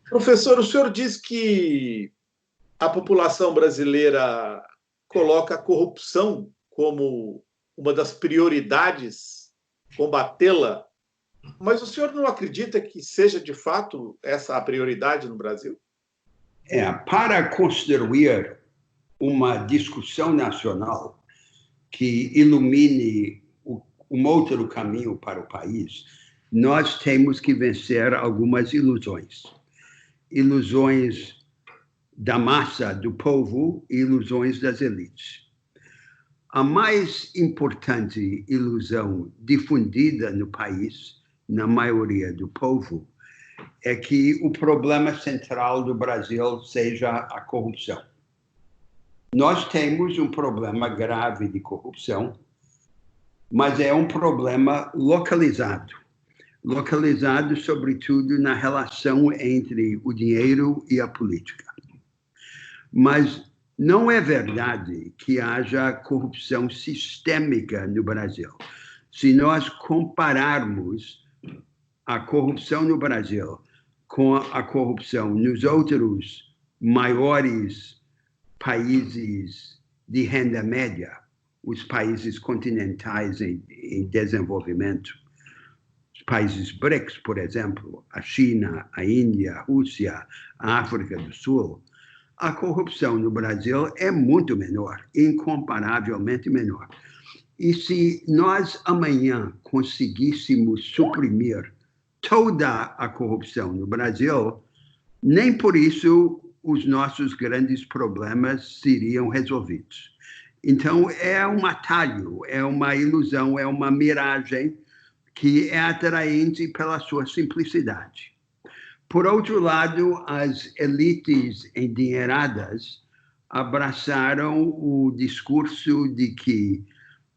Professor, o senhor diz que a população brasileira coloca a corrupção como uma das prioridades, combatê-la, mas o senhor não acredita que seja de fato essa a prioridade no Brasil? Para construir uma discussão nacional que ilumine um outro caminho para o país, nós temos que vencer algumas ilusões. Ilusões da massa, do povo, e ilusões das elites. A mais importante ilusão difundida no país, na maioria do povo, é que o problema central do Brasil seja a corrupção. Nós temos um problema grave de corrupção, mas é um problema localizado sobretudo na relação entre o dinheiro e a política. Mas não é verdade que haja corrupção sistêmica no Brasil. Se nós compararmos a corrupção no Brasil com a corrupção nos outros maiores países de renda média, os países continentais em desenvolvimento, os países BRICS, por exemplo, a China, a Índia, a Rússia, a África do Sul, a corrupção no Brasil é muito menor, incomparavelmente menor. E se nós amanhã conseguíssemos suprimir toda a corrupção no Brasil, nem por isso os nossos grandes problemas seriam resolvidos. Então, é um atalho, é uma ilusão, é uma miragem que é atraente pela sua simplicidade. Por outro lado, as elites endinheiradas abraçaram o discurso de que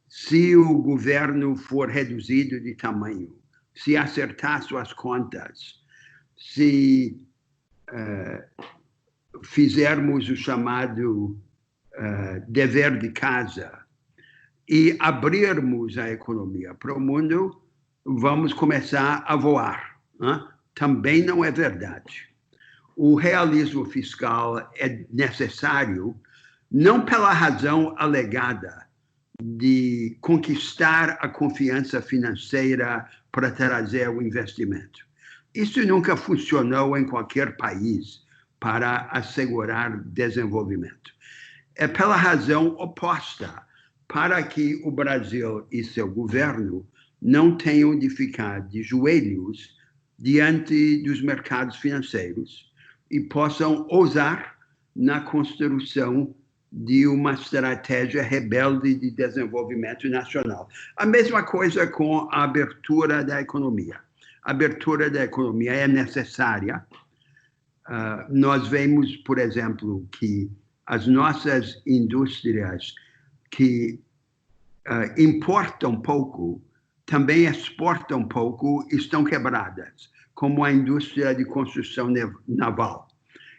se o governo for reduzido de tamanho, se acertar suas contas, se fizermos o chamado dever de casa e abrirmos a economia para o mundo, vamos começar a voar. Também não é verdade. O realismo fiscal é necessário não pela razão alegada de conquistar a confiança financeira para trazer o investimento. Isso nunca funcionou em qualquer país para assegurar desenvolvimento. É pela razão oposta, para que o Brasil e seu governo não tenham de ficar de joelhos diante dos mercados financeiros e possam ousar na construção de uma estratégia rebelde de desenvolvimento nacional. A mesma coisa com a abertura da economia. A abertura da economia é necessária. Nós vemos, por exemplo, que as nossas indústrias que importam pouco, também exportam pouco, estão quebradas, como a indústria de construção naval.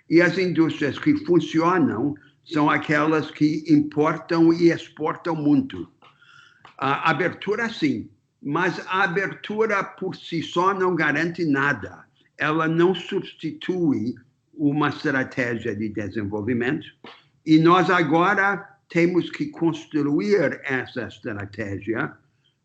E as indústrias que funcionam são aquelas que importam e exportam muito. A abertura, sim, mas a abertura por si só não garante nada. Ela não substitui uma estratégia de desenvolvimento e nós agora temos que construir essa estratégia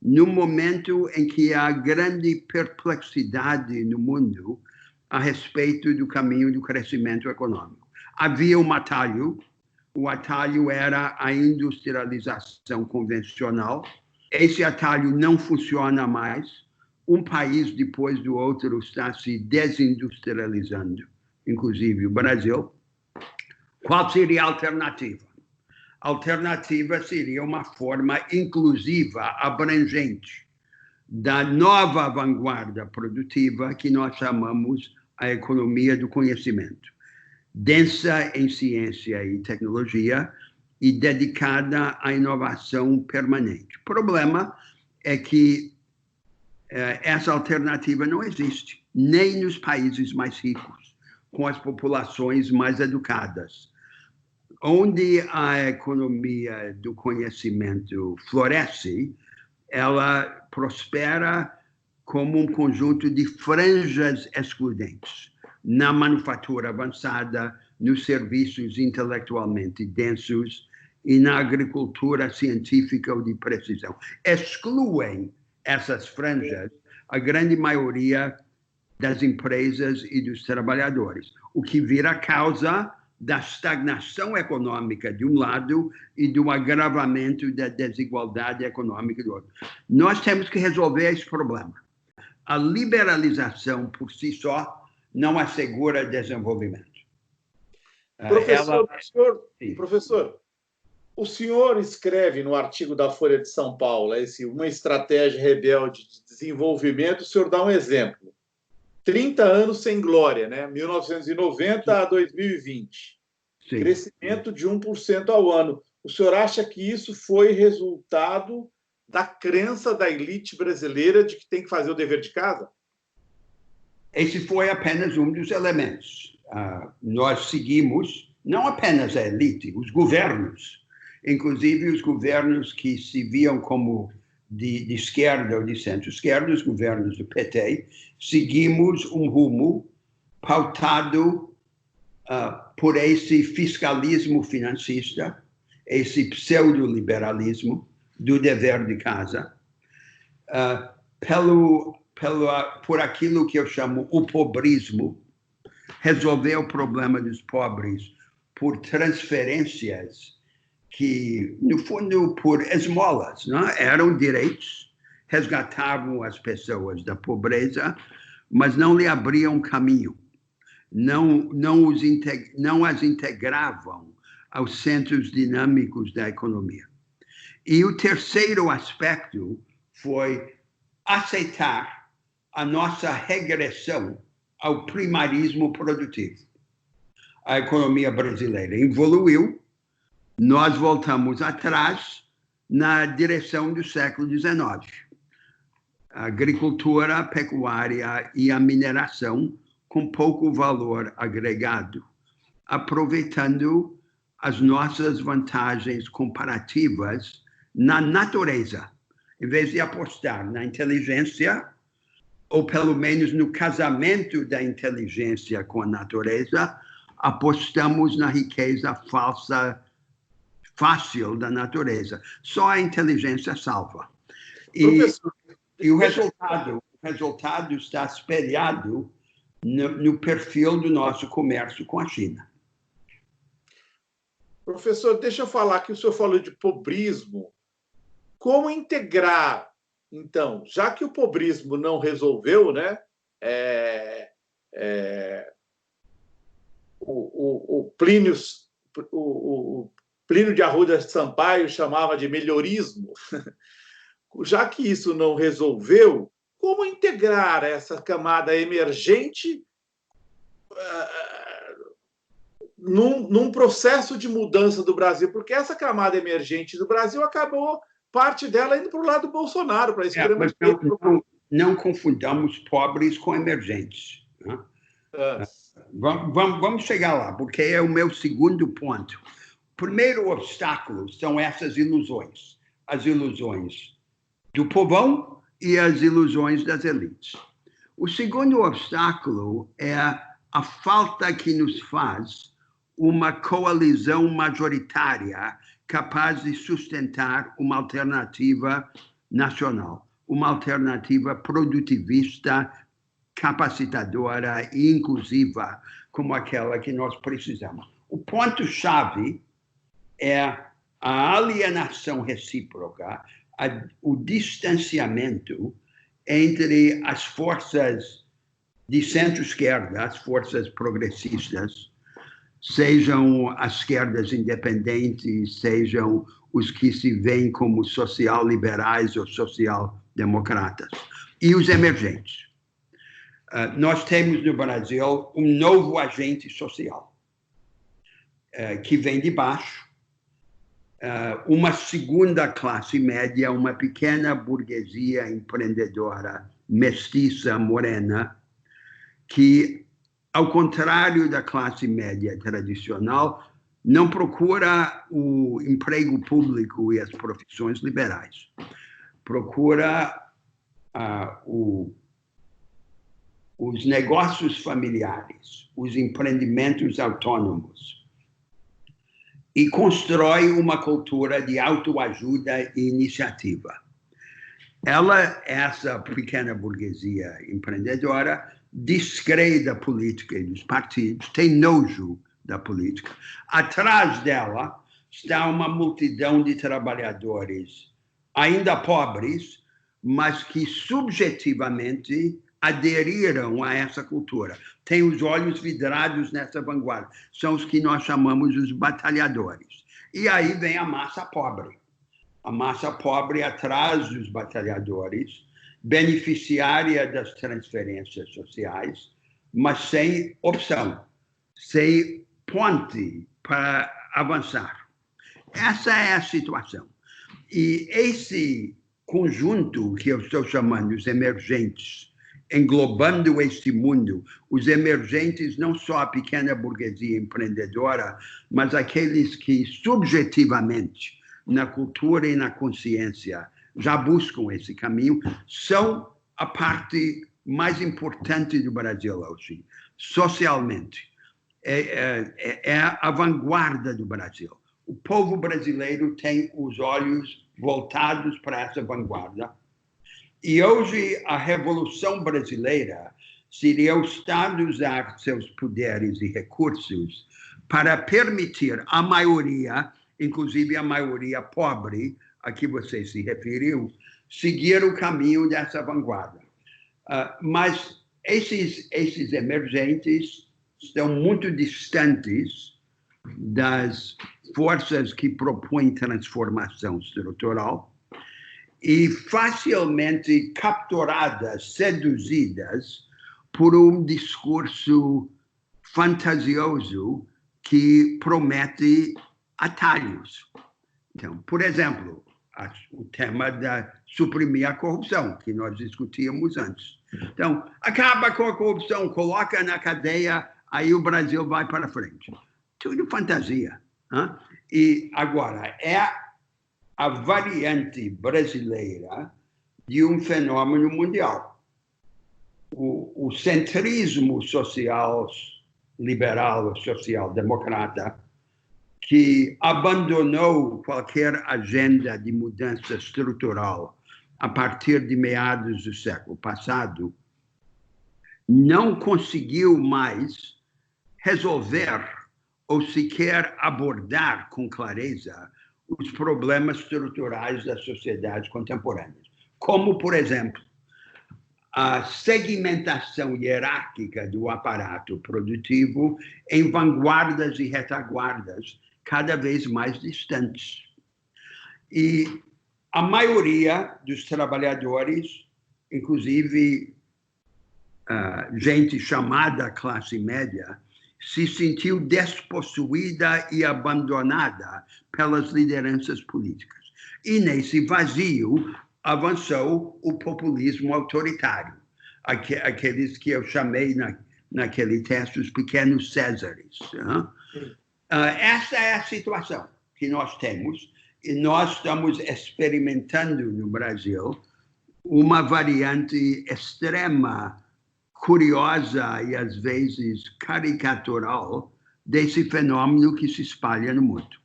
no momento em que há grande perplexidade no mundo a respeito do caminho do crescimento econômico. Havia um atalho, o atalho era a industrialização convencional. Esse atalho não funciona mais. Um país depois do outro está se desindustrializando, inclusive o Brasil. Qual seria a alternativa? A alternativa seria uma forma inclusiva, abrangente, da nova vanguarda produtiva que nós chamamos a economia do conhecimento, densa em ciência e tecnologia e dedicada à inovação permanente. O problema é que essa alternativa não existe, nem nos países mais ricos, com as populações mais educadas. Onde a economia do conhecimento floresce, ela prospera como um conjunto de franjas excludentes. na manufatura avançada, nos serviços intelectualmente densos e na agricultura científica ou de precisão. Excluem essas franjas a grande maioria das empresas e dos trabalhadores, o que vira causa da estagnação econômica de um lado e do agravamento da desigualdade econômica do outro. Nós temos que resolver esse problema. A liberalização por si só não assegura desenvolvimento. Professor, o senhor escreve no artigo da Folha de São Paulo, uma estratégia rebelde de desenvolvimento, o senhor dá um exemplo. 30 anos sem glória, né? 1990 a 2020. Sim. Crescimento de 1% ao ano. O senhor acha que isso foi resultado da crença da elite brasileira de que tem que fazer o dever de casa? Esse foi apenas um dos elementos. Nós seguimos, não apenas a elite, os governos, inclusive os governos que se viam como de esquerda ou de centro-esquerda, os governos do PT, seguimos um rumo pautado por esse fiscalismo financista, esse pseudo-liberalismo do dever de casa, por aquilo que eu chamo o pobrismo, resolver o problema dos pobres por transferências que, no fundo, por esmolas, não? Eram direitos, resgatavam as pessoas da pobreza, mas não lhe abriam caminho, não as integravam aos centros dinâmicos da economia. E o terceiro aspecto foi aceitar a nossa regressão ao primarismo produtivo. A economia brasileira evoluiu, nós voltamos atrás na direção do século XIX. A agricultura, a pecuária e a mineração com pouco valor agregado, aproveitando as nossas vantagens comparativas na natureza, em vez de apostar na inteligência, ou pelo menos no casamento da inteligência com a natureza, apostamos na riqueza fácil da natureza. Só a inteligência salva. E o resultado está espelhado no perfil do nosso comércio com a China. Professor, deixa eu falar que o senhor falou de pobrismo. Como integrar, então, já que o pobrismo não resolveu, né? O Plínio de Arruda Sampaio chamava de melhorismo. Já que isso não resolveu, como integrar essa camada emergente num processo de mudança do Brasil? Porque essa camada emergente do Brasil acabou, parte dela, indo para o lado do Bolsonaro, para a extrema esquerda. Não confundamos pobres com emergentes. Né? Vamos chegar lá, porque é o meu segundo ponto. O primeiro obstáculo são essas ilusões. As ilusões do povão e as ilusões das elites. O segundo obstáculo é a falta que nos faz uma coalizão majoritária capaz de sustentar uma alternativa nacional, uma alternativa produtivista, capacitadora e inclusiva, como aquela que nós precisamos. O ponto-chave é a alienação recíproca, o distanciamento entre as forças de centro-esquerda, as forças progressistas, sejam as esquerdas independentes, sejam os que se veem como social-liberais ou social-democratas, e os emergentes. Nós temos no Brasil um novo agente social, que vem de baixo, uma segunda classe média, uma pequena burguesia empreendedora, mestiça, morena, que, ao contrário da classe média tradicional, não procura o emprego público e as profissões liberais. Procura o os negócios familiares, os empreendimentos autônomos e constrói uma cultura de autoajuda e iniciativa. Essa pequena burguesia empreendedora, descrê da política e dos partidos, tem nojo da política. Atrás dela está uma multidão de trabalhadores ainda pobres, mas que subjetivamente aderiram a essa cultura. Tem os olhos vidrados nessa vanguarda. São os que nós chamamos os batalhadores. E aí vem a massa pobre. A massa pobre atrás dos batalhadores, beneficiária das transferências sociais, mas sem opção, sem ponte para avançar. Essa é a situação. E esse conjunto que eu estou chamando os emergentes, englobando este mundo, os emergentes, não só a pequena burguesia empreendedora, mas aqueles que subjetivamente, na cultura e na consciência, já buscam esse caminho, são a parte mais importante do Brasil hoje, socialmente. É a vanguarda do Brasil. O povo brasileiro tem os olhos voltados para essa vanguarda. E hoje a Revolução Brasileira seria o Estado usar seus poderes e recursos para permitir à maioria, inclusive a maioria pobre, a que você se referiu, seguir o caminho dessa vanguarda. Mas esses emergentes estão muito distantes das forças que propõem transformação estrutural e facilmente capturadas, seduzidas por um discurso fantasioso que promete atalhos. Então, por exemplo, o tema da suprimir a corrupção, que nós discutíamos antes. Então, acaba com a corrupção, coloca na cadeia, aí o Brasil vai para frente. Tudo fantasia. Hein? E agora, é a variante brasileira de um fenômeno mundial. O centrismo social liberal, social-democrata, que abandonou qualquer agenda de mudança estrutural a partir de meados do século passado, não conseguiu mais resolver ou sequer abordar com clareza os problemas estruturais das sociedades contemporâneas, como, por exemplo, a segmentação hierárquica do aparato produtivo em vanguardas e retaguardas cada vez mais distantes. E a maioria dos trabalhadores, inclusive gente chamada classe média, se sentiu despossuída e abandonada pelas lideranças políticas. E nesse vazio avançou o populismo autoritário, aqueles que eu chamei naquele texto os pequenos Césares. Essa é a situação que nós temos, e nós estamos experimentando no Brasil uma variante extrema, curiosa e às vezes caricatural desse fenômeno que se espalha no mundo.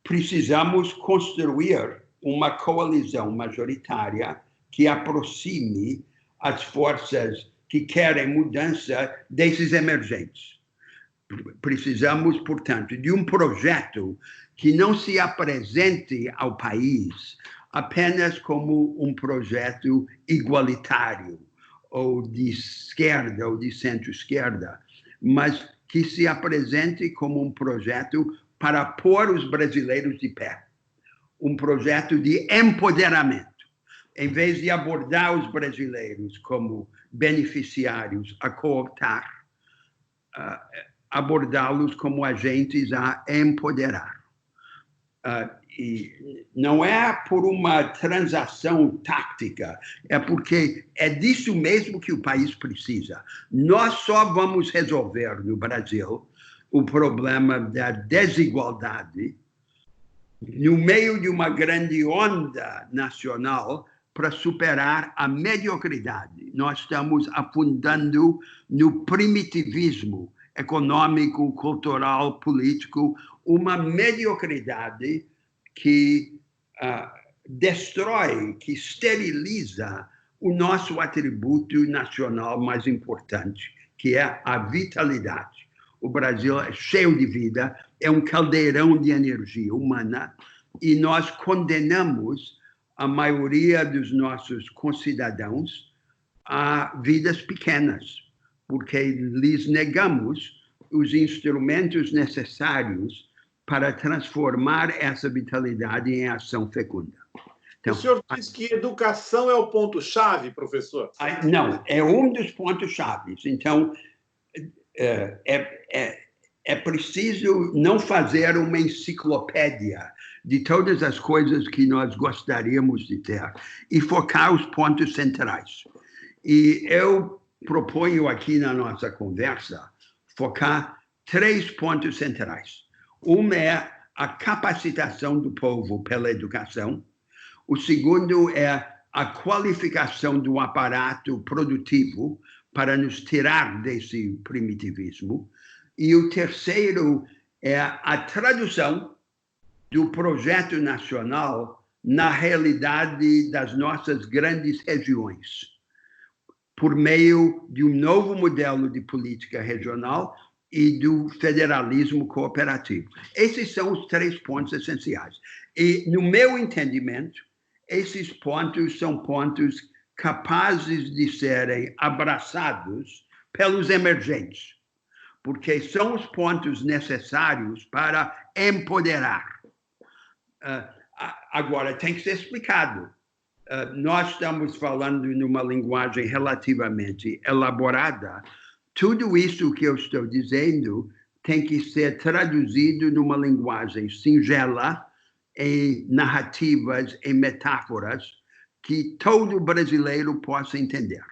Precisamos construir uma coalizão majoritária que aproxime as forças que querem mudança desses emergentes. Precisamos, portanto, de um projeto que não se apresente ao país apenas como um projeto igualitário, ou de esquerda, ou de centro-esquerda, mas que se apresente como um projeto para pôr os brasileiros de pé. Um projeto de empoderamento. Em vez de abordar os brasileiros como beneficiários a cooptar, abordá-los como agentes a empoderar. E não é por uma transação tática, é porque é disso mesmo que o país precisa. Nós só vamos resolver no Brasil o problema da desigualdade no meio de uma grande onda nacional para superar a mediocridade. Nós estamos afundando no primitivismo econômico, cultural, político, uma mediocridade que destrói, que esteriliza o nosso atributo nacional mais importante, que é a vitalidade. O Brasil é cheio de vida, é um caldeirão de energia humana, e nós condenamos a maioria dos nossos concidadãos a vidas pequenas, porque lhes negamos os instrumentos necessários para transformar essa vitalidade em ação fecunda. Então, o senhor diz que educação é o ponto-chave, professor? Não, é um dos pontos-chave. Então, é preciso não fazer uma enciclopédia de todas as coisas que nós gostaríamos de ter e focar os pontos centrais. E eu proponho aqui na nossa conversa focar 3 pontos centrais. Um é a capacitação do povo pela educação. O segundo é a qualificação do aparato produtivo para nos tirar desse primitivismo. E o terceiro é a tradução do projeto nacional na realidade das nossas grandes regiões, por meio de um novo modelo de política regional e do federalismo cooperativo. Esses são os 3 pontos essenciais. E, no meu entendimento, esses pontos são pontos capazes de serem abraçados pelos emergentes, porque são os pontos necessários para empoderar. Agora, tem que ser explicado. Nós estamos falando numa linguagem relativamente elaborada. Tudo isso que eu estou dizendo tem que ser traduzido numa linguagem singela, em narrativas, em metáforas, que todo brasileiro possa entender.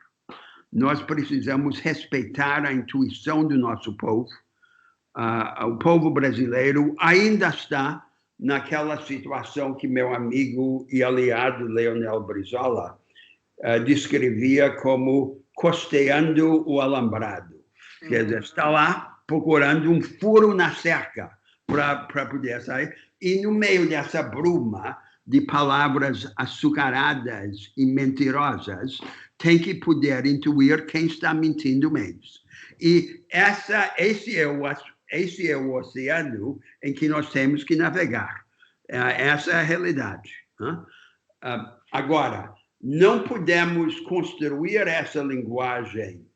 Nós precisamos respeitar a intuição do nosso povo. O povo brasileiro ainda está naquela situação que meu amigo e aliado Leonel Brizola descrevia como costeando o alambrado. Quer dizer, está lá procurando um furo na cerca para poder sair. E no meio dessa bruma de palavras açucaradas e mentirosas, tem que poder intuir quem está mentindo menos. E esse é o oceano em que nós temos que navegar. Essa é a realidade. Agora, não podemos construir essa linguagem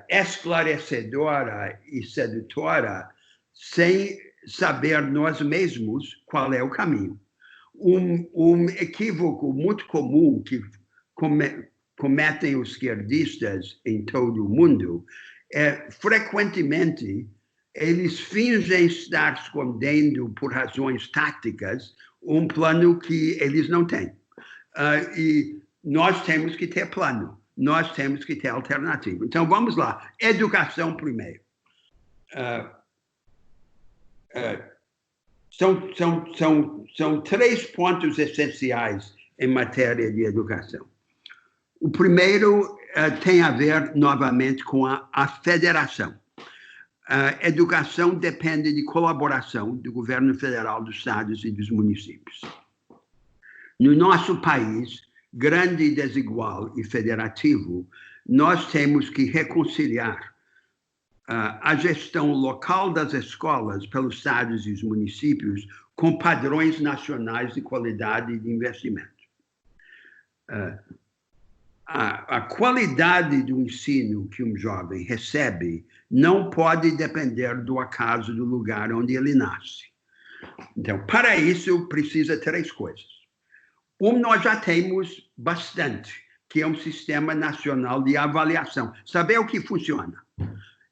esclarecedora e sedutora sem saber nós mesmos qual é o caminho. Um equívoco muito comum que cometem os esquerdistas em todo o mundo é, frequentemente, eles fingem estar escondendo, por razões táticas, um plano que eles não têm. E nós temos que ter plano, nós temos que ter alternativa. Então, vamos lá. Educação primeiro. São 3 pontos essenciais em matéria de educação. O primeiro tem a ver, novamente, com a federação. A educação depende de colaboração do governo federal, dos estados e dos municípios. No nosso país, grande, desigual e federativo, nós temos que reconciliar a gestão local das escolas pelos estados e os municípios com padrões nacionais de qualidade de investimento. A qualidade do ensino que um jovem recebe não pode depender do acaso do lugar onde ele nasce. Então, para isso, precisa 3 coisas. Nós já temos bastante, que é um sistema nacional de avaliação. Saber o que funciona.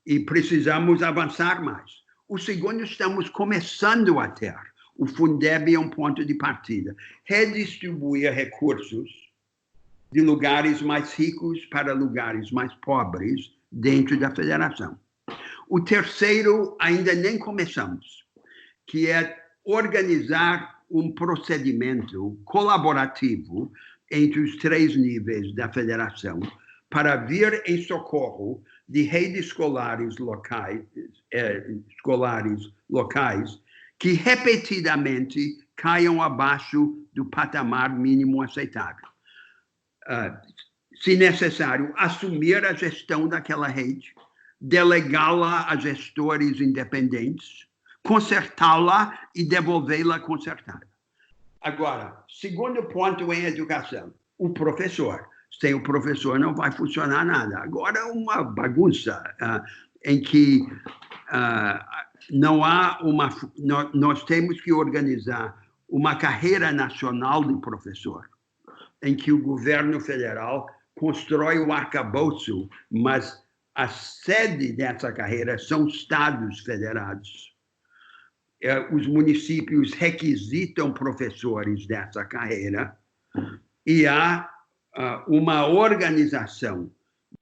E precisamos avançar mais. O segundo, estamos começando a ter. O Fundeb é um ponto de partida. Redistribuir recursos de lugares mais ricos para lugares mais pobres dentro da federação. O terceiro, ainda nem começamos, que é organizar um procedimento colaborativo entre os 3 níveis da federação para vir em socorro de redes escolares locais que repetidamente caiam abaixo do patamar mínimo aceitável. Se necessário, assumir a gestão daquela rede, delegá-la a gestores independentes, consertá-la e devolvê-la consertada. Agora, segundo ponto em educação, o professor. Sem o professor não vai funcionar nada. Agora, uma bagunça em que nós temos que organizar uma carreira nacional de professor, em que o governo federal constrói o arcabouço, mas a sede dessa carreira são estados federados. Os municípios requisitam professores dessa carreira e há uma organização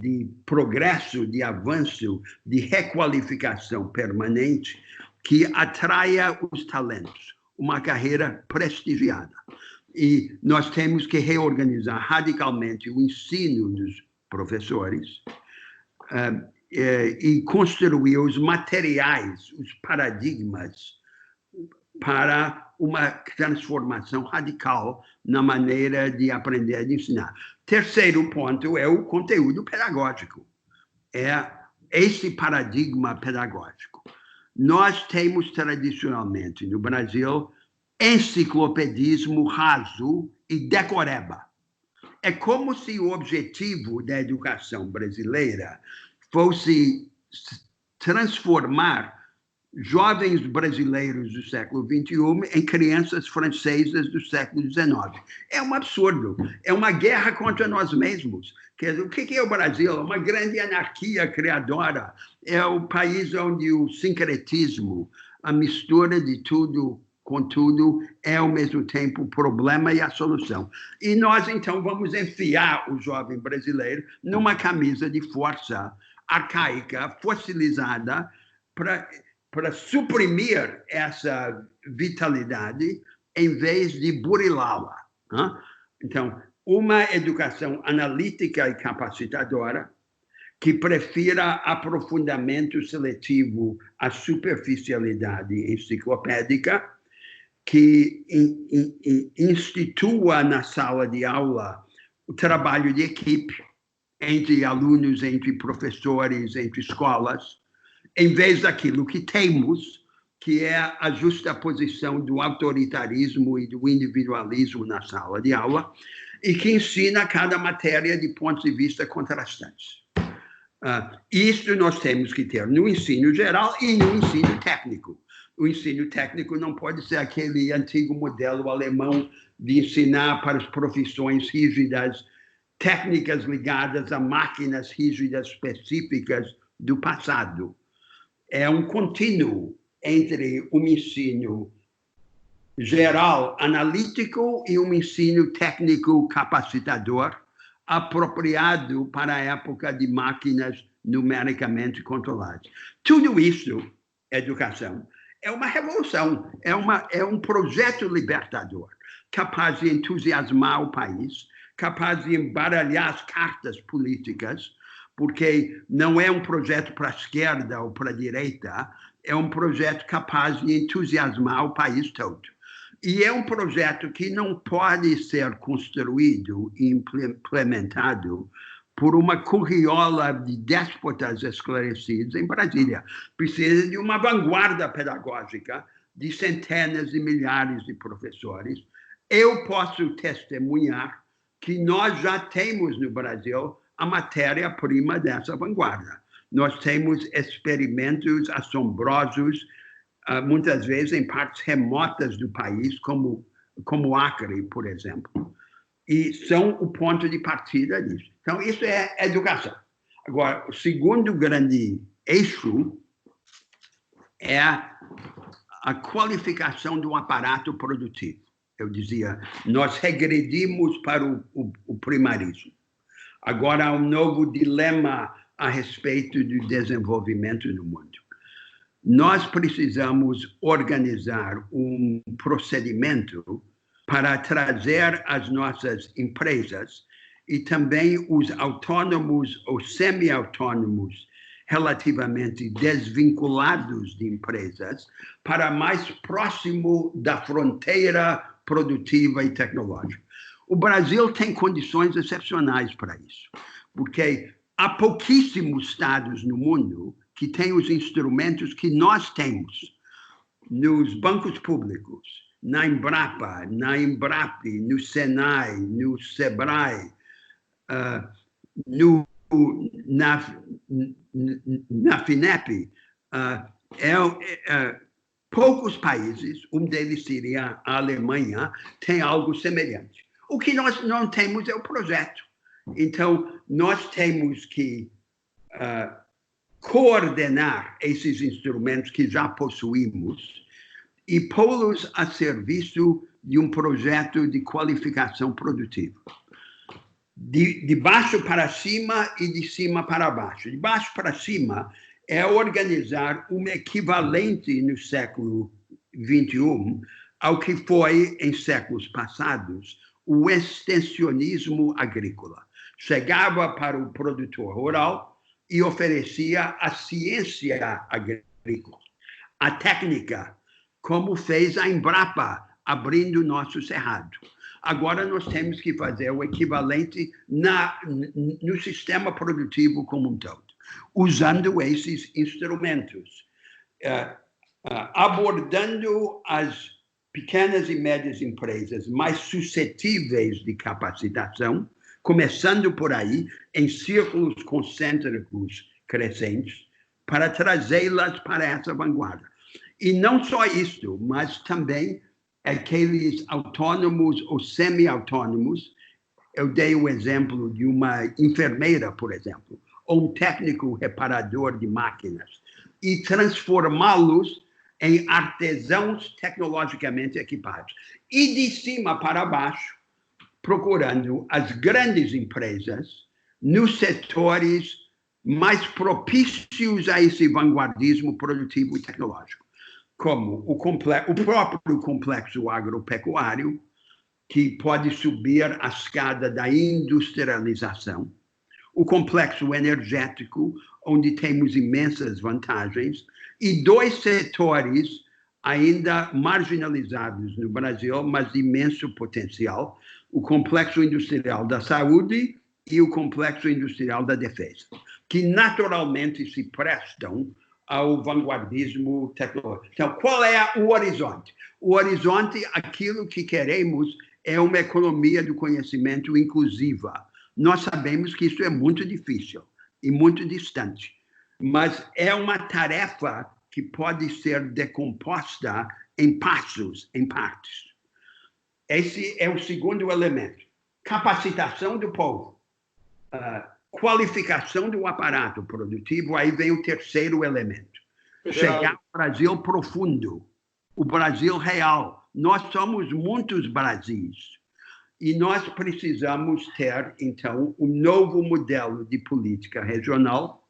de progresso, de avanço, de requalificação permanente que atraia os talentos, uma carreira prestigiada. E nós temos que reorganizar radicalmente o ensino dos professores e construir os materiais, os paradigmas para uma transformação radical na maneira de aprender e de ensinar. Terceiro ponto é o conteúdo pedagógico. É esse paradigma pedagógico. Nós temos tradicionalmente no Brasil enciclopedismo raso e decoreba. É como se o objetivo da educação brasileira fosse transformar jovens brasileiros do século XXI em crianças francesas do século XIX. É um absurdo. É uma guerra contra nós mesmos. Quer dizer, o que é o Brasil? É uma grande anarquia criadora. É o país onde o sincretismo, a mistura de tudo com tudo, é ao mesmo tempo o problema e a solução. E nós, então, vamos enfiar o jovem brasileiro numa camisa de força arcaica, fossilizada, para suprimir essa vitalidade em vez de burilá-la. Então, uma educação analítica e capacitadora que prefira aprofundamento seletivo à superficialidade enciclopédica, que institua na sala de aula o trabalho de equipe entre alunos, entre professores, entre escolas, em vez daquilo que temos, que é a justaposição do autoritarismo e do individualismo na sala de aula, e que ensina cada matéria de pontos de vista contrastantes. Isso nós temos que ter no ensino geral e no ensino técnico. O ensino técnico não pode ser aquele antigo modelo alemão de ensinar para as profissões rígidas, técnicas ligadas a máquinas rígidas específicas do passado. É um contínuo entre um ensino geral analítico e um ensino técnico capacitador, apropriado para a época de máquinas numericamente controladas. Tudo isso, educação, é uma revolução, é um projeto libertador, capaz de entusiasmar o país, capaz de embaralhar as cartas políticas, porque não é um projeto para a esquerda ou para a direita, é um projeto capaz de entusiasmar o país todo. E é um projeto que não pode ser construído e implementado por uma curriola de déspotas esclarecidos em Brasília. Precisa de uma vanguarda pedagógica de centenas de milhares de professores. Eu posso testemunhar que nós já temos no Brasil a matéria-prima dessa vanguarda. Nós temos experimentos assombrosos, muitas vezes em partes remotas do país, como Acre, por exemplo. E são o ponto de partida disso. Então, isso é educação. Agora, o segundo grande eixo é a qualificação do aparato produtivo. Eu dizia, nós regredimos para o primarismo. Agora há um novo dilema a respeito do desenvolvimento no mundo. Nós precisamos organizar um procedimento para trazer as nossas empresas e também os autônomos ou semi-autônomos relativamente desvinculados de empresas para mais próximo da fronteira produtiva e tecnológica. O Brasil tem condições excepcionais para isso, porque há pouquíssimos estados no mundo que têm os instrumentos que nós temos nos bancos públicos, na Embrapa, na Embrap, no Senai, no Sebrae, na FINEP. Poucos países, um deles seria a Alemanha, tem algo semelhante. O que nós não temos é o projeto. Então, nós temos que coordenar esses instrumentos que já possuímos e pô-los a serviço de um projeto de qualificação produtiva. De baixo para cima e de cima para baixo. De baixo para cima é organizar um equivalente no século XXI ao que foi em séculos passados o extensionismo agrícola. Chegava para o produtor rural e oferecia a ciência agrícola, a técnica, como fez a Embrapa, abrindo nosso cerrado. Agora nós temos que fazer o equivalente no sistema produtivo como um todo, usando esses instrumentos, abordando as pequenas e médias empresas mais suscetíveis de capacitação, começando por aí, em círculos concêntricos crescentes, para trazê-las para essa vanguarda. E não só isso, mas também aqueles autônomos ou semi-autônomos. Eu dei o exemplo de uma enfermeira, por exemplo, ou um técnico reparador de máquinas, e transformá-los em artesãos tecnologicamente equipados. E de cima para baixo, procurando as grandes empresas nos setores mais propícios a esse vanguardismo produtivo e tecnológico, como o próprio complexo agropecuário, que pode subir a escada da industrialização, o complexo energético, onde temos imensas vantagens, e dois setores ainda marginalizados no Brasil, mas de imenso potencial, o complexo industrial da saúde e o complexo industrial da defesa, que naturalmente se prestam ao vanguardismo tecnológico. Então, qual é o horizonte? O horizonte, aquilo que queremos, é uma economia do conhecimento inclusiva. Nós sabemos que isso é muito difícil e muito distante, mas é uma tarefa que pode ser decomposta em passos, em partes. Esse é o segundo elemento. Capacitação do povo, qualificação do aparato produtivo, aí vem o terceiro elemento. Chegar ao Brasil profundo, o Brasil real. Nós somos muitos Brasis e nós precisamos ter, então, um novo modelo de política regional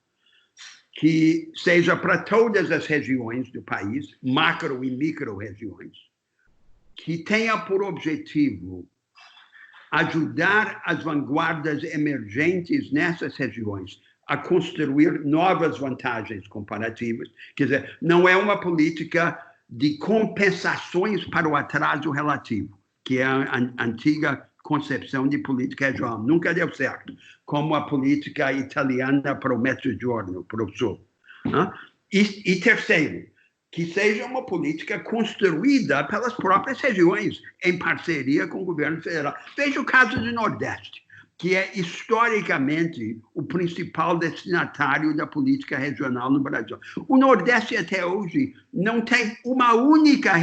que seja para todas as regiões do país, macro e micro-regiões, que tenha por objetivo ajudar as vanguardas emergentes nessas regiões a construir novas vantagens comparativas. Quer dizer, não é uma política de compensações para o atraso relativo, que é a antiga concepção de política regional. Nunca deu certo, como a política italiana para o Mezzogiorno, para o Sul. E terceiro, que seja uma política construída pelas próprias regiões, em parceria com o governo federal. Veja o caso do Nordeste, que é historicamente o principal destinatário da política regional no Brasil. O Nordeste, até hoje, não tem uma única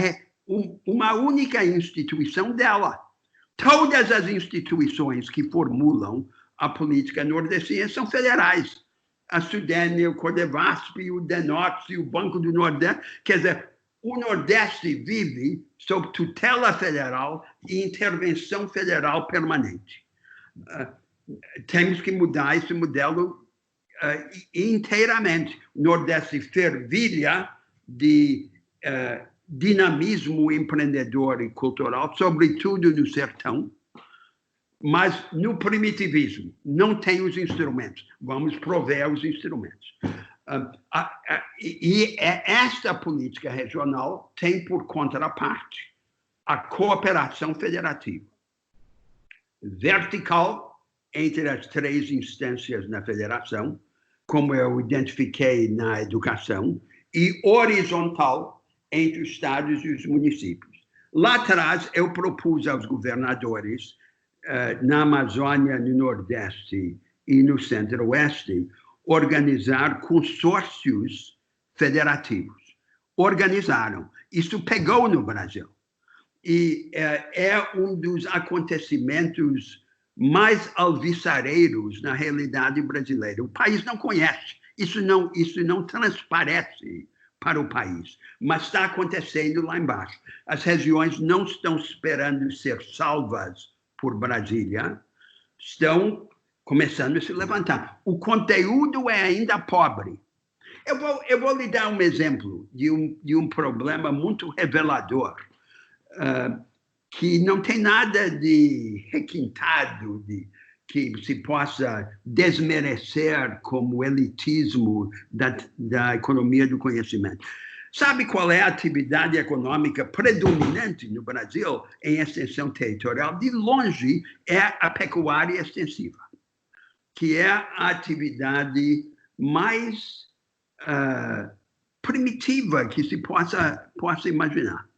instituição dela. Todas as instituições que formulam a política nordestina são federais. A Sudene, o Codevasp, o Denox, o Banco do Nordeste. Quer dizer, o Nordeste vive sob tutela federal e intervenção federal permanente. Temos que mudar esse modelo inteiramente. O Nordeste fervilha de dinamismo empreendedor e cultural, sobretudo no sertão, mas no primitivismo. Não tem os instrumentos. Vamos prover os instrumentos. E esta política regional tem por contraparte a cooperação federativa. Vertical entre as três instâncias na federação, como eu identifiquei na educação, e horizontal entre os estados e os municípios. Lá atrás, eu propus aos governadores, na Amazônia, no Nordeste e no Centro-Oeste, organizar consórcios federativos. Organizaram. Isso pegou no Brasil. E é um dos acontecimentos mais alvissareiros na realidade brasileira. O país não conhece, isso não transparece para o país, mas está acontecendo lá embaixo. As regiões não estão esperando ser salvas por Brasília, estão começando a se levantar. O conteúdo é ainda pobre. Eu vou lhe dar um exemplo de um problema muito revelador, que não tem nada de requintado, que se possa desmerecer como elitismo da economia do conhecimento. Sabe qual é a atividade econômica predominante no Brasil em extensão territorial? De longe, é a pecuária extensiva, que é a atividade mais primitiva que se possa imaginar.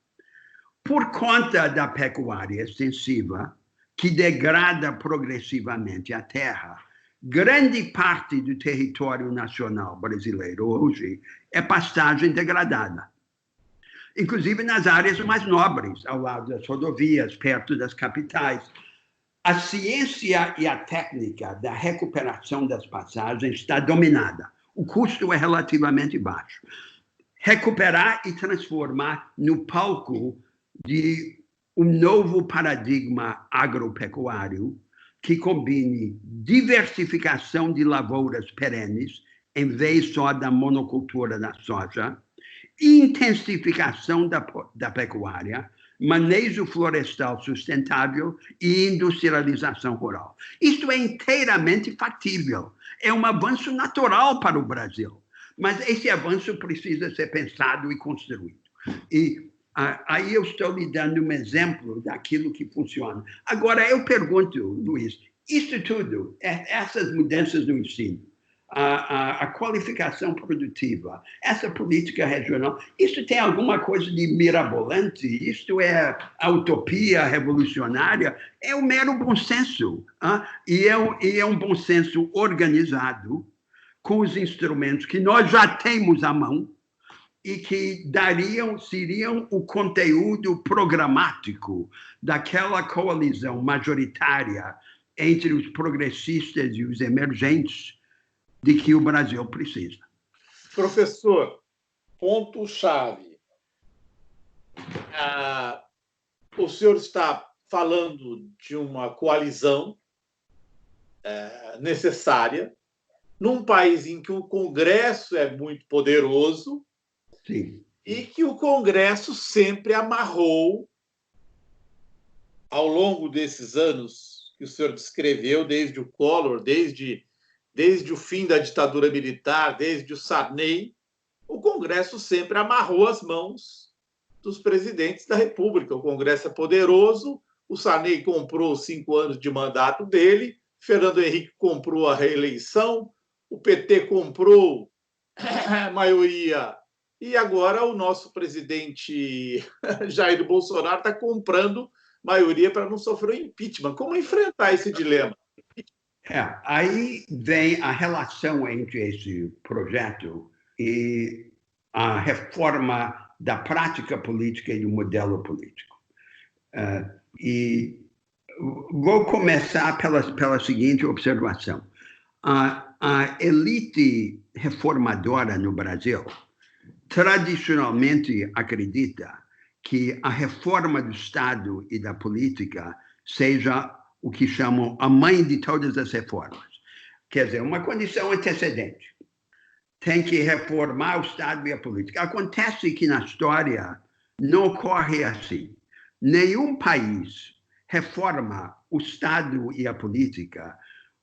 Por conta da pecuária extensiva, que degrada progressivamente a terra, grande parte do território nacional brasileiro hoje é pastagem degradada. Inclusive nas áreas mais nobres, ao lado das rodovias, perto das capitais. A ciência e a técnica da recuperação das pastagens está dominada. O custo é relativamente baixo. Recuperar e transformar no palco de um novo paradigma agropecuário que combine diversificação de lavouras perenes, em vez só da monocultura da soja, intensificação da pecuária, manejo florestal sustentável e industrialização rural. Isso é inteiramente factível. É um avanço natural para o Brasil, mas esse avanço precisa ser pensado e construído. E aí eu estou lhe dando um exemplo daquilo que funciona. Agora, eu pergunto, Luiz, isso tudo, essas mudanças no ensino, a qualificação produtiva, essa política regional, isso tem alguma coisa de mirabolante? Isto é a utopia revolucionária? É um mero bom senso. E é um bom senso organizado, com os instrumentos que nós já temos à mão, e que seriam o conteúdo programático daquela coalizão majoritária entre os progressistas e os emergentes de que o Brasil precisa. Professor, ponto-chave. O senhor está falando de uma coalizão necessária num país em que o Congresso é muito poderoso. Sim. E que o Congresso sempre amarrou, ao longo desses anos que o senhor descreveu, desde o Collor, desde o fim da ditadura militar, desde o Sarney, o Congresso sempre amarrou as mãos dos presidentes da República. O Congresso é poderoso, o Sarney comprou 5 anos de mandato dele, Fernando Henrique comprou a reeleição, o PT comprou a maioria. E agora o nosso presidente Jair Bolsonaro está comprando maioria para não sofrer o impeachment. Como enfrentar esse dilema? Aí vem a relação entre esse projeto e a reforma da prática política e do modelo político. E vou começar pela seguinte observação. A elite reformadora no Brasil tradicionalmente acredita que a reforma do Estado e da política seja o que chamam a mãe de todas as reformas. Quer dizer, uma condição antecedente. Tem que reformar o Estado e a política. Acontece que na história Não ocorre assim. Nenhum país reforma o Estado e a política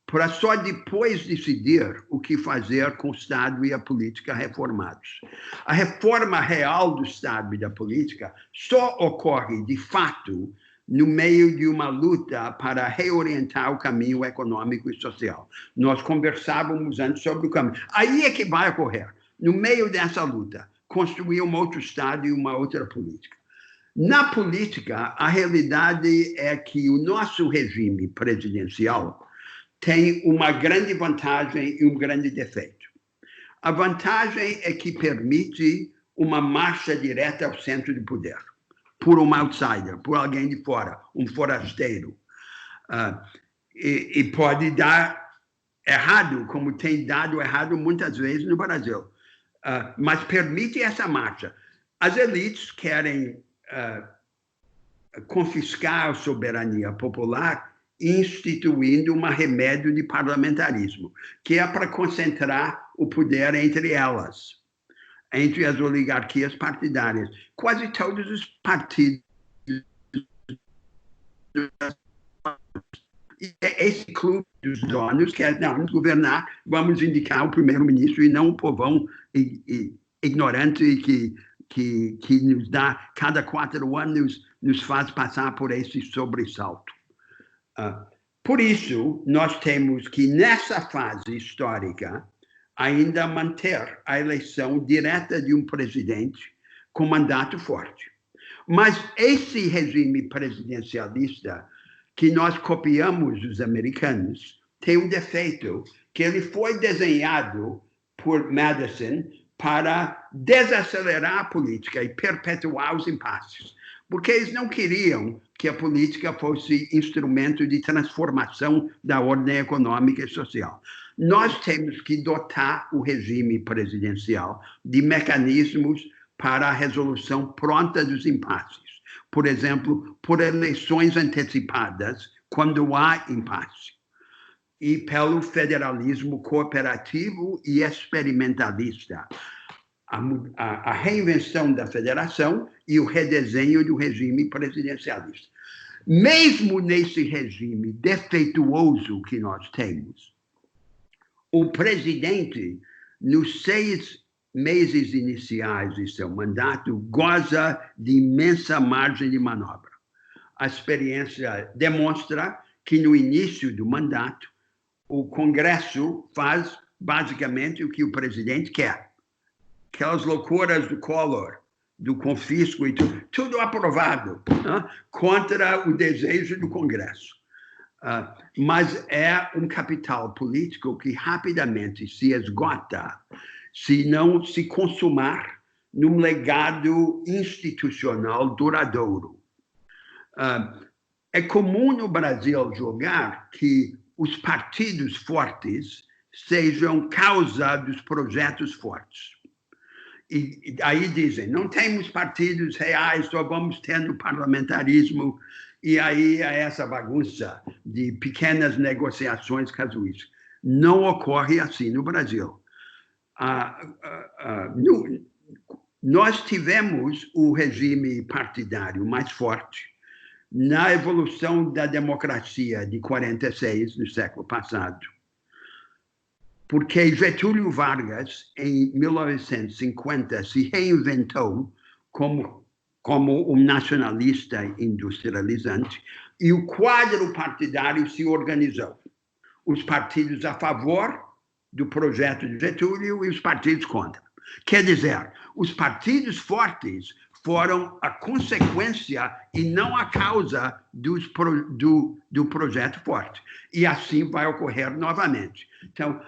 para só depois decidir o que fazer com o Estado e a política reformados. A reforma real do Estado e da política só ocorre, de fato, no meio de uma luta para reorientar o caminho econômico e social. Nós conversávamos antes sobre o caminho. Aí é que vai ocorrer, no meio dessa luta, construir um outro Estado e uma outra política. Na política, a realidade é que o nosso regime presidencial tem uma grande vantagem e um grande defeito. A vantagem é que permite uma marcha direta ao centro de poder, por um outsider, por alguém de fora, um forasteiro. E pode dar errado, como tem dado errado muitas vezes no Brasil. Mas permite essa marcha. As elites querem confiscar a soberania popular, instituindo um remédio de parlamentarismo, que é para concentrar o poder entre elas, entre as oligarquias partidárias. Quase todos os partidos. Esse clube dos donos quer, não, vamos governar, vamos indicar o primeiro-ministro e não o povão ignorante que nos dá, cada 4 anos, nos faz passar por esse sobressalto. Por isso, nós temos que, nessa fase histórica, ainda manter a eleição direta de um presidente com mandato forte. Mas esse regime presidencialista que nós copiamos dos americanos tem um defeito, que ele foi desenhado por Madison para desacelerar a política e perpetuar os impasses, porque eles não queriam que a política fosse instrumento de transformação da ordem econômica e social. Nós temos que dotar o regime presidencial de mecanismos para a resolução pronta dos impasses. Por exemplo, por eleições antecipadas, quando há impasse. E pelo federalismo cooperativo e experimentalista. A reinvenção da federação e o redesenho do regime presidencialista. Mesmo nesse regime defeituoso que nós temos, o presidente, nos 6 meses iniciais de seu mandato, goza de imensa margem de manobra. A experiência demonstra que no início do mandato, o Congresso faz basicamente o que o presidente quer. Aquelas loucuras do Collor, do confisco e tudo aprovado, contra o desejo do Congresso. Mas é um capital político que rapidamente se esgota se não se consumar num legado institucional duradouro. É comum no Brasil julgar que os partidos fortes sejam causa dos projetos fortes. E aí dizem, não temos partidos reais, só vamos ter no parlamentarismo, e aí é essa bagunça de pequenas negociações casuísticas. Não ocorre assim no Brasil. Nós tivemos o regime partidário mais forte na evolução da democracia de 46, no século passado, porque Getúlio Vargas, em 1950, se reinventou como um nacionalista industrializante e o quadro partidário se organizou. Os partidos a favor do projeto de Getúlio e os partidos contra. Quer dizer, os partidos fortes foram a consequência e não a causa do projeto forte. E assim vai ocorrer novamente. Então,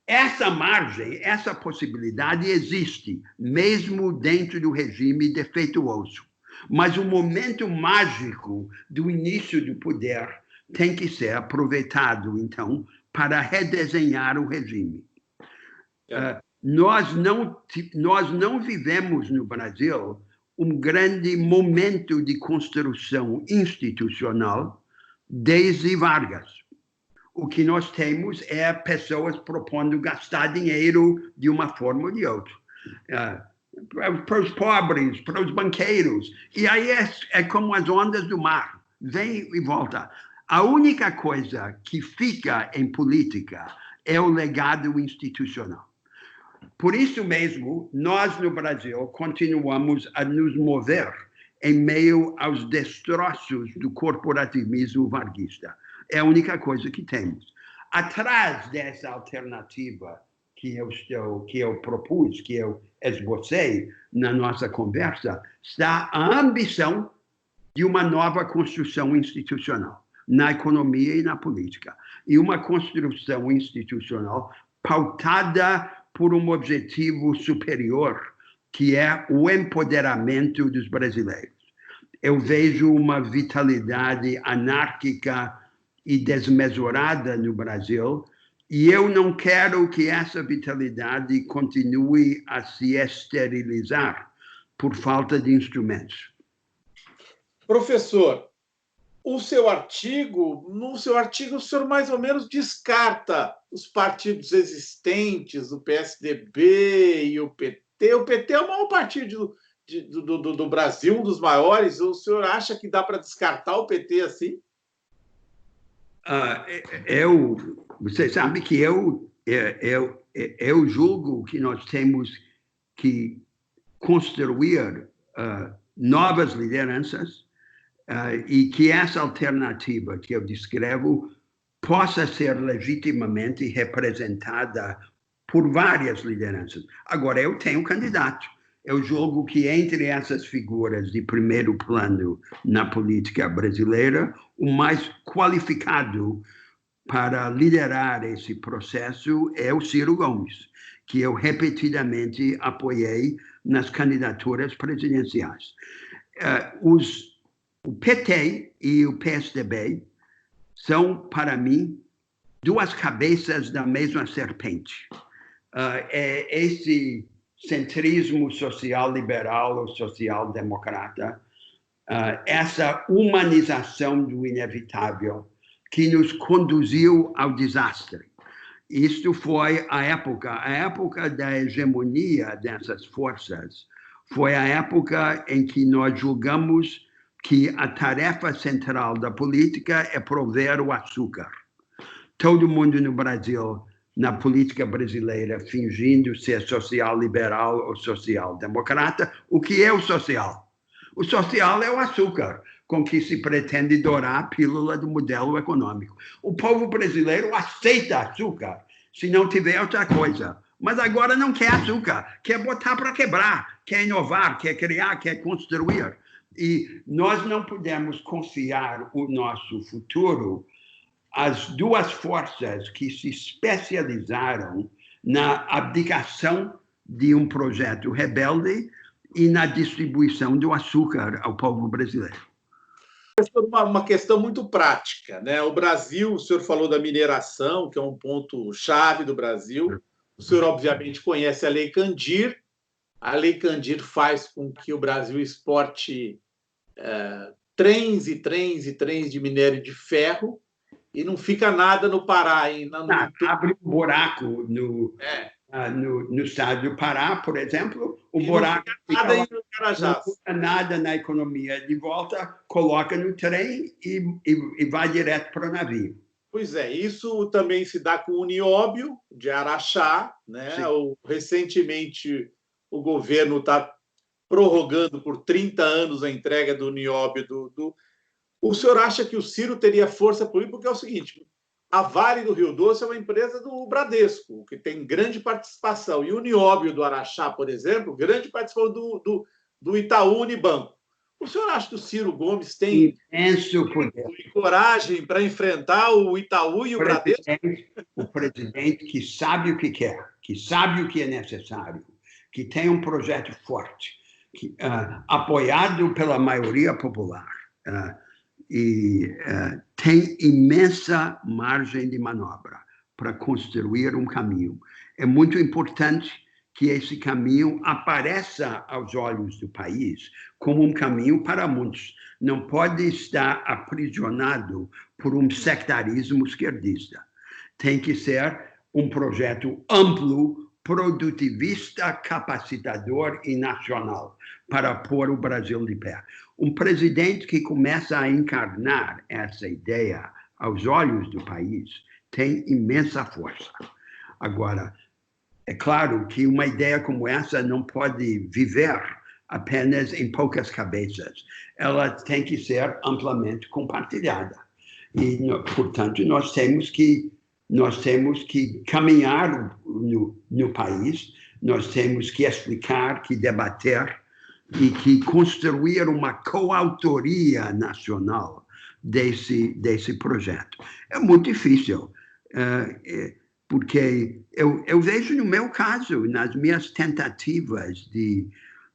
essa margem, essa possibilidade existe, mesmo dentro do regime defeituoso. Mas o momento mágico do início do poder tem que ser aproveitado, então, para redesenhar o regime. Nós não vivemos no Brasil um grande momento de construção institucional desde Vargas. O que nós temos é pessoas propondo gastar dinheiro de uma forma ou de outra. para os pobres, para os banqueiros. E aí é como as ondas do mar, vem e volta. A única coisa que fica em política é o legado institucional. Por isso mesmo, nós no Brasil continuamos a nos mover em meio aos destroços do corporativismo varguista. É a única coisa que temos. Atrás dessa alternativa que eu propus, que eu esbocei na nossa conversa, está a ambição de uma nova construção institucional na economia e na política. E uma construção institucional pautada por um objetivo superior, que é o empoderamento dos brasileiros. Eu vejo uma vitalidade anárquica e desmesurada no Brasil, e eu não quero que essa vitalidade continue a se esterilizar por falta de instrumentos. Professor, no seu artigo o senhor mais ou menos descarta os partidos existentes, o PSDB e o PT. O PT é o maior partido do Brasil, um dos maiores. O senhor acha que dá para descartar o PT assim? Você sabe que eu julgo que nós temos que construir novas lideranças e que essa alternativa que eu descrevo possa ser legitimamente representada por várias lideranças. Agora, eu tenho um candidato. Eu julgo que entre essas figuras de primeiro plano na política brasileira, o mais qualificado para liderar esse processo é o Ciro Gomes, que eu repetidamente apoiei nas candidaturas presidenciais. O PT e o PSDB são, para mim, duas cabeças da mesma serpente. Esse centrismo social-liberal ou social-democrata, essa humanização do inevitável que nos conduziu ao desastre. Isto foi a época da hegemonia dessas forças, foi a época em que nós julgamos que a tarefa central da política é prover o açúcar. Todo mundo no Brasil, na política brasileira, fingindo ser social-liberal ou social-democrata. O que é o social? O social é o açúcar, com que se pretende dourar a pílula do modelo econômico. O povo brasileiro aceita açúcar se não tiver outra coisa. Mas agora não quer açúcar, quer botar para quebrar, quer inovar, quer criar, quer construir. E nós não podemos confiar o nosso futuro às duas forças que se especializaram na abdicação de um projeto rebelde e na distribuição do açúcar ao povo brasileiro. Uma questão muito prática, né? O Brasil, o senhor falou da mineração, que é um ponto-chave do Brasil. O senhor, obviamente, conhece a Lei Candir. A Lei Candir faz com que o Brasil exporte trens e trens e trens de minério de ferro e não fica nada no Pará. Abre um buraco no estado do Pará, por exemplo, o buraco não fica nada na economia de volta, coloca no trem e vai direto para o navio. Pois é, isso também se dá com o nióbio de Araxá, né? Recentemente o governo está prorrogando por 30 anos a entrega do nióbio O senhor acha que o Ciro teria força política? Porque é o seguinte, a Vale do Rio Doce é uma empresa do Bradesco, que tem grande participação. E o nióbio do Araxá, por exemplo, grande participação do Itaú Unibanco. O senhor acha que o Ciro Gomes tem coragem para enfrentar o Itaú e o Bradesco? O presidente que sabe o que quer, que sabe o que é necessário, que tem um projeto forte, apoiado pela maioria popular, e tem imensa margem de manobra para construir um caminho. É muito importante que esse caminho apareça aos olhos do país como um caminho para muitos. Não pode estar aprisionado por um sectarismo esquerdista. Tem que ser um projeto amplo produtivista, capacitador e nacional para pôr o Brasil de pé. Um presidente que começa a encarnar essa ideia aos olhos do país tem imensa força. Agora, é claro que uma ideia como essa não pode viver apenas em poucas cabeças. Ela tem que ser amplamente compartilhada. E, portanto, nós temos que caminhar no país, nós temos que explicar, que debater e que construir uma coautoria nacional desse projeto. É muito difícil, porque eu vejo no meu caso, nas minhas tentativas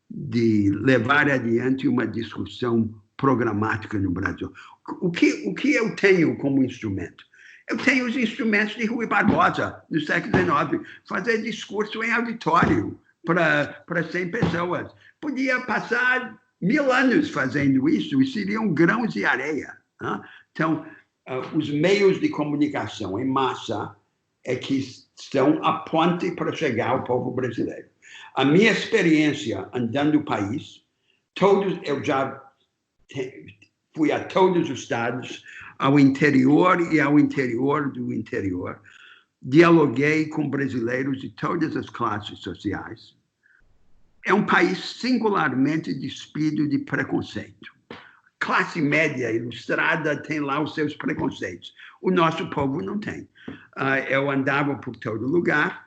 de levar adiante uma discussão programática no Brasil. O que eu tenho como instrumento? Eu tenho os instrumentos de Rui Barbosa, no século XIX, fazer discurso em auditório para 100 pessoas. Podia passar 1000 anos fazendo isso e seriam grãos de areia. Né? Então, os meios de comunicação em massa é que são a ponte para chegar ao povo brasileiro. A minha experiência andando o país, eu já fui a todos os estados, ao interior e ao interior do interior, dialoguei com brasileiros de todas as classes sociais. É um país singularmente despido de preconceito. Classe média ilustrada tem lá os seus preconceitos. O nosso povo não tem. Eu andava por todo lugar,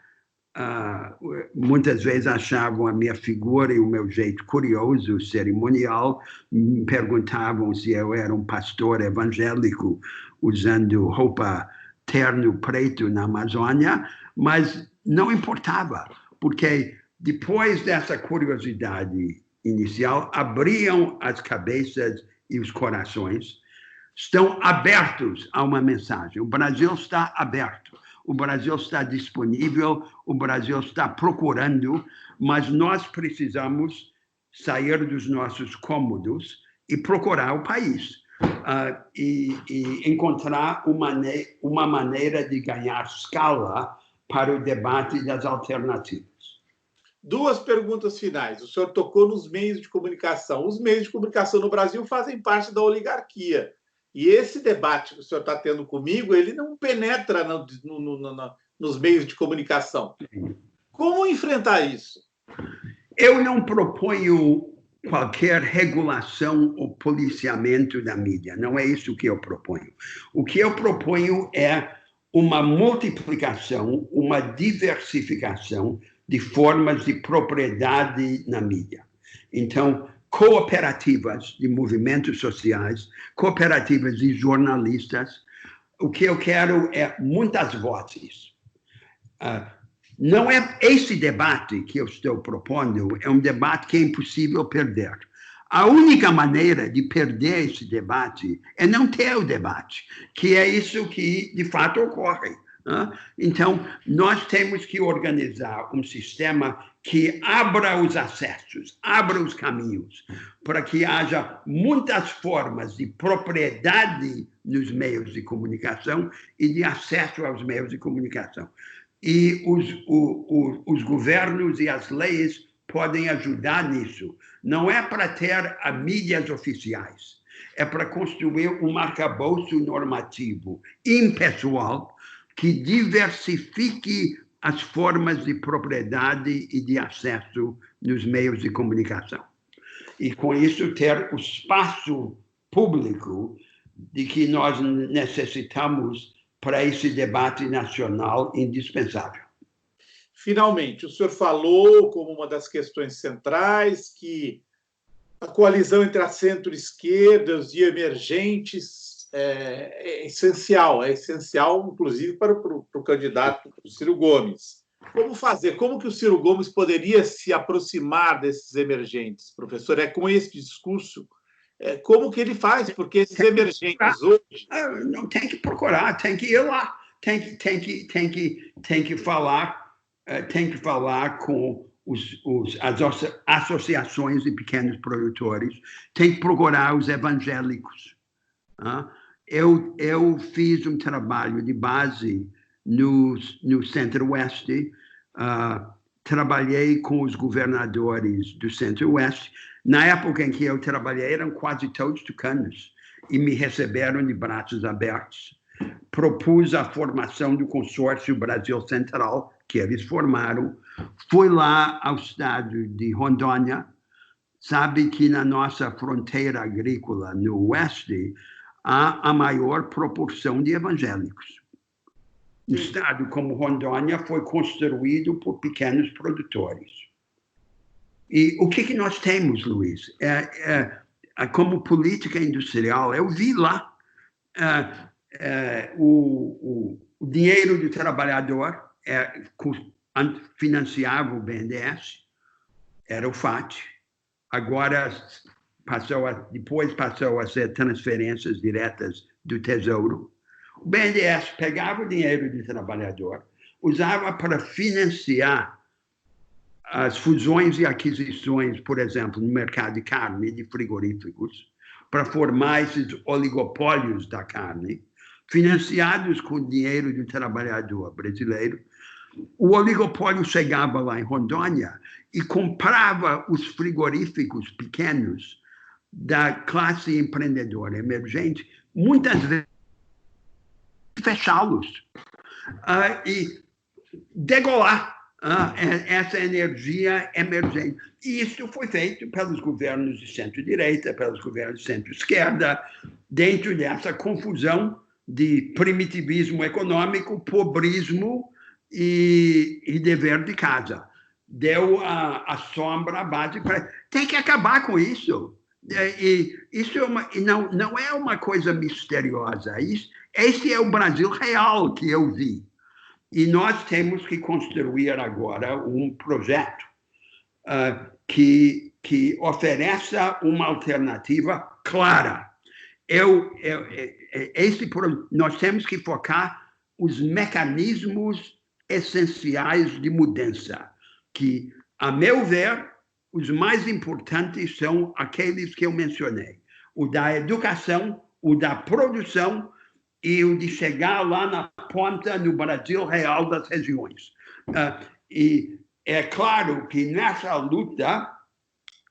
muitas vezes achavam a minha figura e o meu jeito curioso, cerimonial, me perguntavam se eu era um pastor evangélico usando roupa terno preto na Amazônia, mas não importava, porque depois dessa curiosidade inicial, abriam as cabeças e os corações, estão abertos a uma mensagem. O Brasil está aberto. O Brasil está disponível, o Brasil está procurando, mas nós precisamos sair dos nossos cômodos e procurar o país. E encontrar uma maneira de ganhar escala para o debate das alternativas. Duas perguntas finais. O senhor tocou nos meios de comunicação. Os meios de comunicação no Brasil fazem parte da oligarquia. E esse debate que o senhor está tendo comigo, ele não penetra nos meios de comunicação. Como enfrentar isso? Eu não proponho qualquer regulação ou policiamento da mídia. Não é isso que eu proponho. O que eu proponho é uma multiplicação, uma diversificação de formas de propriedade na mídia. Então, cooperativas de movimentos sociais, cooperativas de jornalistas. O que eu quero é muitas vozes. Não é esse debate que eu estou propondo, é um debate que é impossível perder. A única maneira de perder esse debate é não ter o debate, que é isso que, de fato, ocorre. Então, nós temos que organizar um sistema que abra os acessos, abra os caminhos, para que haja muitas formas de propriedade nos meios de comunicação e de acesso aos meios de comunicação. E os governos e as leis podem ajudar nisso. Não é para ter mídias oficiais, é para construir um arcabouço normativo impessoal que diversifique as formas de propriedade e de acesso nos meios de comunicação. E, com isso, ter o espaço público de que nós necessitamos para esse debate nacional indispensável. Finalmente, o senhor falou como uma das questões centrais que a coalizão entre a centro-esquerda e emergentes é essencial, inclusive, para o candidato Ciro Gomes. Como fazer? Como que o Ciro Gomes poderia se aproximar desses emergentes, professor? É com esse discurso? Como que ele faz? Porque esses emergentes hoje... Não, tem que procurar, tem que ir lá, tem que falar com as associações de pequenos produtores, tem que procurar os evangélicos. Eu fiz um trabalho de base no Centro-Oeste, trabalhei com os governadores do Centro-Oeste. Na época em que eu trabalhei, eram quase todos tucanos e me receberam de braços abertos. Propus a formação do consórcio Brasil Central, que eles formaram. Fui lá ao estado de Rondônia. Sabe que na nossa fronteira agrícola no oeste há a maior proporção de evangélicos. Um estado como Rondônia foi construído por pequenos produtores. E o que nós temos, Luiz? Como política industrial, eu vi lá o dinheiro do trabalhador financiava o BNDES, era o FAT. Agora, depois passou a ser transferências diretas do Tesouro. O BNDES pegava o dinheiro do trabalhador, usava para financiar as fusões e aquisições, por exemplo, no mercado de carne, de frigoríficos, para formar esses oligopólios da carne, financiados com o dinheiro do trabalhador brasileiro. O oligopólio chegava lá em Rondônia e comprava os frigoríficos pequenos da classe empreendedora emergente, muitas vezes fechá-los e degolar essa energia emergente. E isso foi feito pelos governos de centro-direita, pelos governos de centro-esquerda, dentro dessa confusão de primitivismo econômico, pobrismo e dever de casa. Deu a sombra, a base para... Tem que acabar com isso. E isso não é uma coisa misteriosa. Esse é o Brasil real que eu vi. E nós temos que construir agora um projeto que ofereça uma alternativa clara. Nós temos que focar os mecanismos essenciais de mudança, que, a meu ver, os mais importantes são aqueles que eu mencionei: o da educação, o da produção e o de chegar lá na ponta, no Brasil real das regiões. E é claro que nessa luta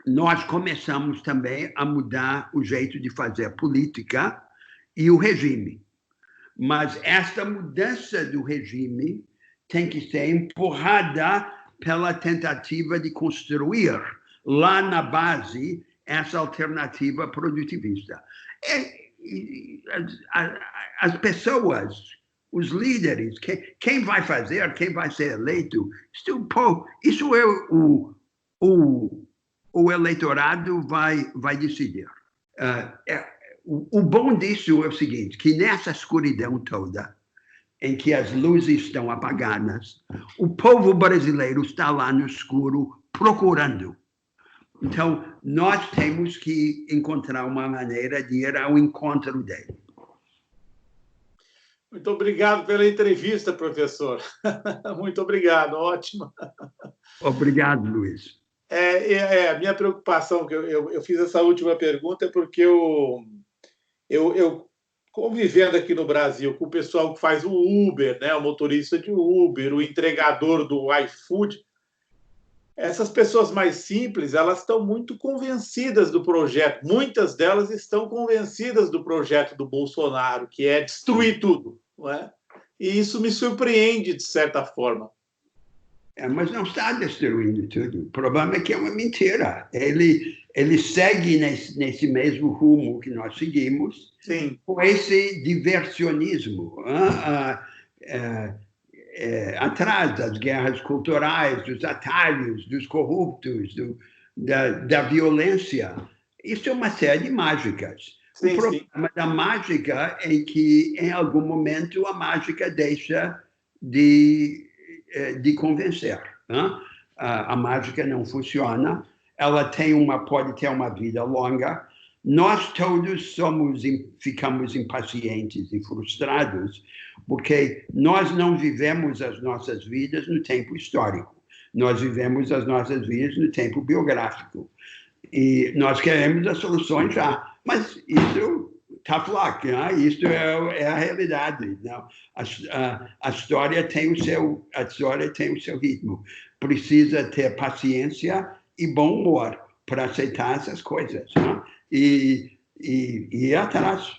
nós começamos também a mudar o jeito de fazer política e o regime. Mas esta mudança do regime tem que ser empurrada pela tentativa de construir lá na base essa alternativa produtivista. As pessoas, os líderes, quem vai fazer, quem vai ser eleito, isso é o eleitorado vai decidir. O bom disso é o seguinte, que nessa escuridão toda, em que as luzes estão apagadas, o povo brasileiro está lá no escuro procurando. Então, nós temos que encontrar uma maneira de ir ao encontro dele. Muito obrigado pela entrevista, professor. Muito obrigado, ótimo. Obrigado, Luiz. A minha preocupação, que eu fiz essa última pergunta, é porque eu convivendo aqui no Brasil com o pessoal que faz o Uber, né, o motorista de Uber, o entregador do iFood, essas pessoas mais simples, elas estão muito convencidas do projeto. Muitas delas estão convencidas do projeto do Bolsonaro, que é destruir tudo, não é? E isso me surpreende, de certa forma. Mas não está destruindo tudo. O problema é que é uma mentira. Ele segue nesse mesmo rumo que nós seguimos. Sim. Com esse diversionismo atrás das guerras culturais, dos atalhos, dos corruptos, da violência. Isso é uma série de mágicas. Sim, o problema da mágica é que, em algum momento, a mágica deixa de convencer. A mágica não funciona, ela pode ter uma vida longa. Nós todos ficamos impacientes e frustrados porque nós não vivemos as nossas vidas no tempo histórico. Nós vivemos as nossas vidas no tempo biográfico. E nós queremos as soluções já. Mas isso tough luck, isso é a realidade. Não? A história tem o seu ritmo. precisa ter paciência e bom humor para aceitar essas coisas, né? E ir atrás.